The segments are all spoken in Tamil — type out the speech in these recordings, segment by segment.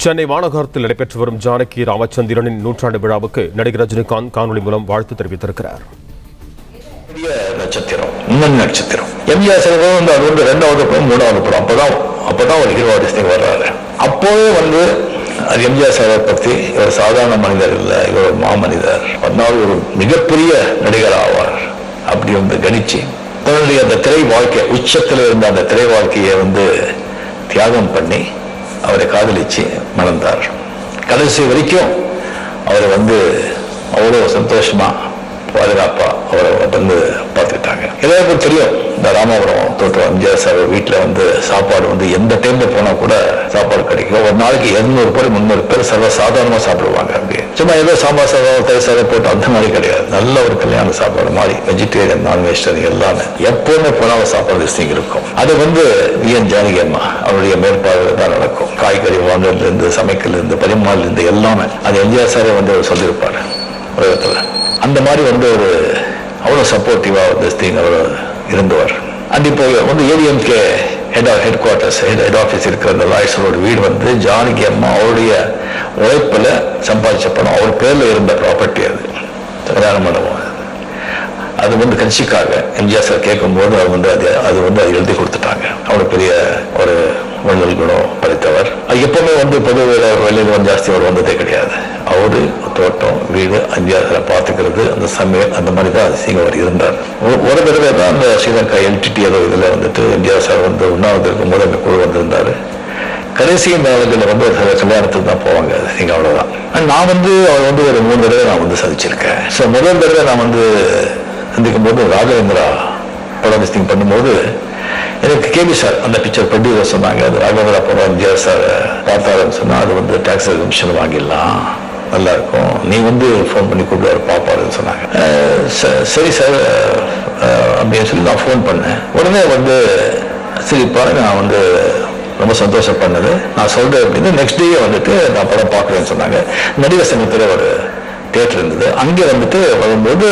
சென்னை மாநகரத்தில் நடைபெற்று வரும் ஜானகி ராமச்சந்திரனின் நூற்றாண்டு விழாவுக்கு நடிகர் ரஜினிகாந்த் காணொலி மூலம் வாழ்த்து தெரிவித்திருக்கிறார். நட்சத்திரம் முன்னணி நட்சத்திரம் எம்ஜிஆர் சிறப்பு அது வந்து 2வது படம் 3வது படம் அப்பதான் ஒரு ஹீரோ ஆர்டிஸ்ட் வர்றாரு. அப்போவே வந்து அது எம்ஜிஆர் சாரை பற்றி இவர் சாதாரண மனிதர் இல்லை, இவர் ஒரு மாமனிதர், அதனால ஒரு மிகப்பெரிய நடிகர் ஆவார் அப்படி வந்து கணிச்சு தன்னுடைய அந்த திரை வாழ்க்கை உச்சத்தில் இருந்த அந்த திரை வாழ்க்கையை வந்து தியாகம் பண்ணி அவரை காதலிச்சு மணந்தார். கடைசி வரைக்கும் அவரை வந்து அவ்வளோ சந்தோஷமா பாதுகாப்பா அவரை வந்து பார்த்துக்கிட்டாங்க. எல்லாருக்கும் தெரியும் இந்த ராமபுரம் தோட்டம் எம்ஜிஆர் சார் வீட்டில் வந்து சாப்பாடு வந்து எந்த டைம்ல போனா கூட சாப்பாடு கிடைக்கும். ஒரு நாளைக்கு 200 பேர் 300 பேர் சர்வ சாதாரணமா சாப்பிடுவாங்க. அப்படி சும்மா ஏதோ சாம்பார் சாதம் தயிர் சாதம் போட்டு அந்த மாதிரி கிடையாது. நல்ல ஒரு கல்யாண சாப்பாடு மாதிரி வெஜிடேரியன் நான் வெஜிடேரியன் எல்லாமே எப்பவுமே போனாலும் சாப்பாடு லிஸ்டிங் இருக்கும். அது வந்து விஎன் ஜானகி அம்மா அவருடைய மேற்பார்வையில் தான் நடக்கும். காய்கறி வாங்குறதுல இருந்து சமைக்கல இருந்து பரிமாறல இருந்து எல்லாமே அது எம்ஜிஆர் சாரே வந்து அவர் சொல்லியிருப்பாரு உலகத்துல. அந்த மாதிரி வந்து ஒரு அவ்வளோ சப்போர்ட்டிவா அவர் இருந்தவர். அண்ட் இப்போ வந்து ADMK head quarters head office இருக்கிற அந்த லாயர்ஸரோட வீடு வந்து ஜானகி அம்மா அவருடைய உழைப்பில் சம்பாதிச்ச பணம் அவர் பேர்ல இருந்த ப்ராப்பர்ட்டி. அது கல்யாண மண்டபம். அது வந்து கட்சிக்காக எம்ஜிஆர் சார் கேட்கும்போது அது வந்து எழுதி கொடுத்துட்டாங்க. அவ்வளோ பெரிய ஒரு வள்ளல் குணம் படைத்தவர். அது எப்பவுமே வந்து பொது வெளியில் வந்து ஜாஸ்தி அவர் வந்ததே கிடையாது. அவரு தோட்டம் வீடு எம்ஜிஆர் பார்த்துக்கிறது அந்த சமையல் அந்த மாதிரி தான் அவர் இருந்தார். ஒரு தடவை தான் அந்த ஸ்ரீலங்கா எல்டிடி ஏதோ இதில் வந்துட்டு எம்ஜிஆர் சார் வந்து 1வது இருக்கும்போது அந்த குழு வந்திருந்தாரு. கடைசி நாளுகளில் வந்து ஒரு கல்யாணத்துக்கு தான் போவாங்க. நீங்க அவ்வளவுதான். நான் வந்து அவர் வந்து ஒரு 3 தடவை நான் வந்து சந்திச்சிருக்கேன். ஸோ முதல் தடவை நான் வந்து சந்திக்கும் போது ராகவேந்திரா படம் லிஸ்டிங் பண்ணும்போது எனக்கு கேபி சார் அந்த பிக்சர் ப்ரொடியூசர் சொன்னாங்க, அது ராகவேந்திரா படம் எம்ஜிஆர் சார் பார்த்தாருன்னு சொன்னா அது வந்து டாக்ஸ் எக்ஸம்ஷன் வாங்கிடலாம், நல்லா இருக்கும், நீ வந்து ஃபோன் பண்ணி கூப்பிடுவாரு பாப்பாருன்னு சொன்னாங்க. சரி சார் அப்படின்னு சொல்லி நான் ஃபோன் பண்ணேன். உடனே வந்து சரி பாருங்க நான் வந்து ரொம்ப சந்தோஷப்பட்டது, நான் சொல்றேன் அப்படின்னு நெக்ஸ்ட் டே வந்துட்டு நான் படம் பார்க்குறேன்னு சொன்னாங்க. நடிகர் சங்கத்தில் ஒரு தியேட்டர் இருந்தது. அங்கே வந்துட்டு வரும்போது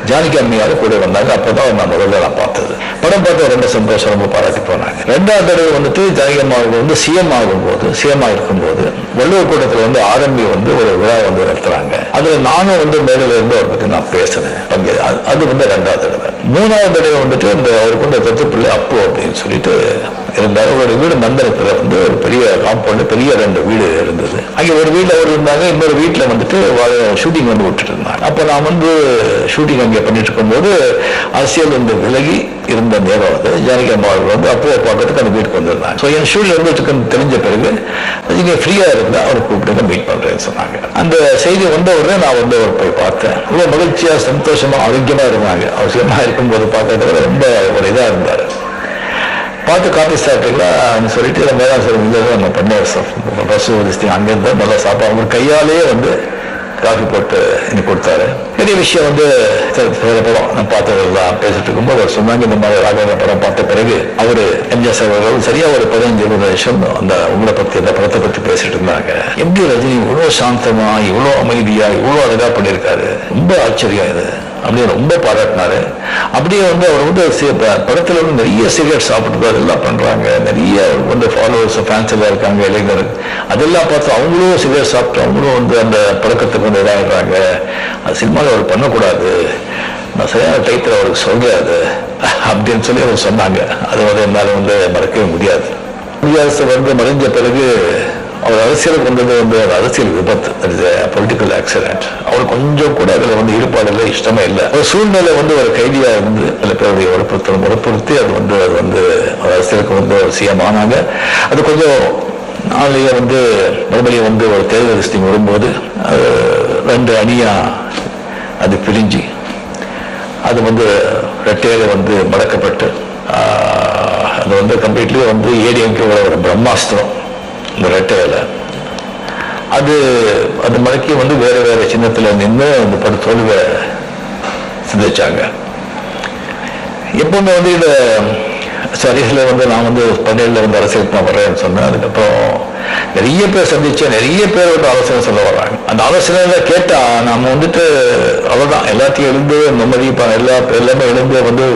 ஜானகி அம்மையாரும் கூட வந்தாங்க. அப்போதான் நான் முதல்ல நான் பார்த்தது. படம் பார்த்து ரொம்ப சந்தோஷம், ரொம்ப பாராட்டி போனாங்க. 2வது தடவை வந்துட்டு ஜானகி அம்மாவுக்கு வந்து சிஎம் இருக்கும்போது வள்ளுவர் கூட்டத்தில் வந்து ஆரம்பி வந்து ஒரு விழா வந்து நடத்துறாங்க. அதுல நானும் வந்து மேடையில இருந்து அவரை பற்றி நான் பேசினேன். அது வந்து 2வது தடவை. 3வது தடவை வந்துட்டு இந்த அவருக்கு வந்து தத்து பிள்ளை அப்பு அப்படின்னு சொல்லிட்டு இருந்தார். அவருடைய வீடு மந்தனத்துல வந்து ஒரு பெரிய காம்பவுண்ட், பெரிய 2 வீடு இருந்தது. அங்கே ஒரு வீட்டில் அவர் இருந்தாங்க, இன்னொரு வீட்டில் வந்துட்டு ஷூட்டிங் வந்து விட்டுட்டு இருந்தாங்க. அப்போ நான் வந்து ஷூட்டிங் அங்கே பண்ணிட்டு இருக்கும்போது அரசியல் வந்து விலகி இருந்த நேரம் வந்து ஜானகி அம்மா வந்து அப்போ பார்க்கறதுக்கு அந்த வீட்டுக்கு வந்திருந்தாங்க. ஸோ என் ஷூட்டில் வந்து தெரிஞ்ச பிறகு நீங்கள் ஃப்ரீயா இருந்தா அவரை கூப்பிட்டு மீட் பண்றேன்னு சொன்னாங்க. அந்த செய்தி வந்த உடனே நான் வந்து அவர் போய் பார்த்தேன். ரொம்ப மகிழ்ச்சியா சந்தோஷமா ஆரோக்கியமா இருந்தாங்க. அவசியமா இருக்கும்போது பார்க்கறதுக்கு ரொம்ப ஒரு இதா இருந்தாரு. பார்த்து காப்பி சாப்பிட்டீங்களா சொல்லிட்டு மேலாம் சார் இல்லை நம்ம பண்ண பஸ் லிஸ்டிங் அங்கேருந்து நல்லா சாப்பிட அவங்க கையாலேயே வந்து காஃபி போட்டு எனக்கு கொடுத்தாரு. பெரிய விஷயம் வந்து படம் நான் பார்த்ததெல்லாம் பேசிட்டு இருக்கும்போது அவர் சொன்னாங்க இந்த மாதிரி ராகவேந்திரா படம் பார்த்த பிறகு அவரு எம்ஜிஆர் சார் சரியா ஒரு 15-20 நிமிஷம் அந்த உங்களை பத்தி அந்த படத்தை பத்தி பேசிட்டு இருந்தாங்க. எப்படி ரஜினி இவ்வளவு சாந்தமா இவ்வளவு அமைதியா இவ்வளவு அழகா பண்ணியிருக்காரு, ரொம்ப ஆச்சரியம் இது அப்படின்னு ரொம்ப பாராட்டினாரு. அப்படியே வந்து அவர் வந்து படத்துல வந்து நிறைய சிகரெட் சாப்பிட்டு அதெல்லாம் பண்றாங்க, நிறைய வந்து ஃபாலோவர்ஸ் ஃபேன்ஸ் எல்லாம் இருக்காங்க இளைஞர், அதெல்லாம் பார்த்து அவங்களும் சிகரெட் சாப்பிட்டு அவங்களும் வந்து அந்த பழக்கத்துக்கு வந்து இதாகிடுறாங்க. அது சினிமாவில் அவர் பண்ணக்கூடாது, நான் சரியான டைத்தில் அவருக்கு சொல்றாது அப்படின்னு சொல்லி அவர் சொன்னாங்க. அது வந்து என்னால் வந்து மறக்கவே முடியாது. குடியரசு வந்து மறைஞ்ச பிறகு அவர் அரசியலுக்கு வந்தது வந்து அரசியல் விபத்து, பொலிட்டிக்கல் ஆக்சிடென்ட். அவர் கொஞ்சம் கூட அதில் வந்து ஈடுபாடு இல்லை, இஷ்டமே இல்லை. ஒரு சூழ்நிலை வந்து ஒரு கைதியா இருந்து சில பேருடைய வற்புறுத்தி அது வந்து அரசியலுக்கு வந்து ஒரு சிஎம் ஆனாங்க. அது கொஞ்சம் நாளைய வந்து மறுபடியும் வந்து ஒரு தேர்தல் லிஸ்டிங் வரும்போது 2 அணியா அது பிரிஞ்சு அது வந்து ரெட்டையில வந்து மடக்கப்பட்டு அது வந்து கம்ப்ளீட்லி வந்து ஏடிஎம்கே ஒரு பிரம்மாஸ்திரம் இந்த ரெட்டையில அது மடக்கி வந்து வேற சின்னத்துல நின்று அந்த படுத்தோல்வை சிந்திச்சாங்க. எப்பவுமே வந்து இந்த சரிகளை வந்து நான் வந்து 17 வந்து அரசியலுக்கு நான் வர்றேன்னு சொன்னேன். அதுக்கப்புறம் நிறைய பேர் சந்திச்சேன், நிறைய பேர் வந்து ஆலோசனை சொல்ல வர்றாங்க. அந்த ஆலோசனையில கேட்டா நம்ம வந்துட்டு அவ்வளவுதான் எல்லாத்தையும் எழுந்து நிம்மதி எல்லாமே எழுந்து வந்து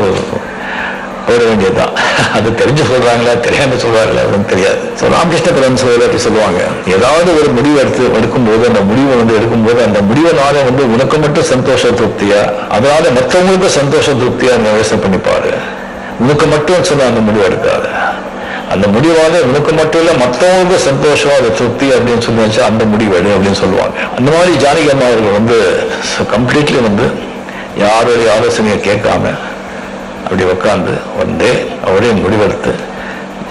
போயிட வேண்டியதுதான். அது தெரிஞ்சு சொல்றாங்களா தெரியாம சொல்றாங்களா அப்படின்னு தெரியாது. ராமகிருஷ்ண பரமஹம்சர் சொல்லுவாங்க, ஏதாவது ஒரு முடிவு எடுக்கும்போது அந்த முடிவை எடுக்கும்போது அந்த முடிவுனால உனக்கு மட்டும் சந்தோஷ திருப்தியா, அதனால மற்றவங்களுக்கு சந்தோஷ திருப்தியா யோசனை பண்ணிப்பாரு. உனக்கு மட்டும் சொன்ன அந்த முடிவு எடுக்காது. அந்த முடிவால உனக்கு மட்டும் இல்ல மற்றவங்களுக்கு சந்தோஷம், அது திருப்தி அப்படின்னு சொல்லி அந்த முடிவு எடு அப்படின்னு சொல்லுவாங்க. அந்த மாதிரி ஜானகி அம்மா அவர்கள் கம்ப்ளீட்லி யாருடைய ஆலோசனையை கேட்காம அப்படி உட்காந்து அவரே முடிவெடுத்து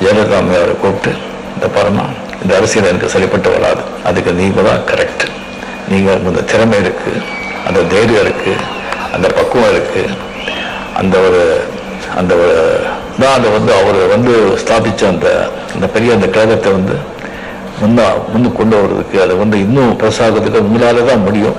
ஜெயலலிதா அவரை கூப்பிட்டு, இந்த பாருமா, இந்த அரசியல் எனக்கு சரிப்பட்டு வராது, அதுக்கு நீங்க தான் கரெக்ட், நீங்க அந்த திறமை இருக்கு, அந்த தைரியம் இருக்கு, அந்த பக்குவம் இருக்கு, அந்த ஒரு தான் அதை அவர் ஸ்தாபிச்ச அந்த பெரிய அந்த கழகத்தை முன்னு கொண்டு வர்றதுக்கு, அதை இன்னும் பெருசாகிறதுக்கு உங்களால தான் முடியும்.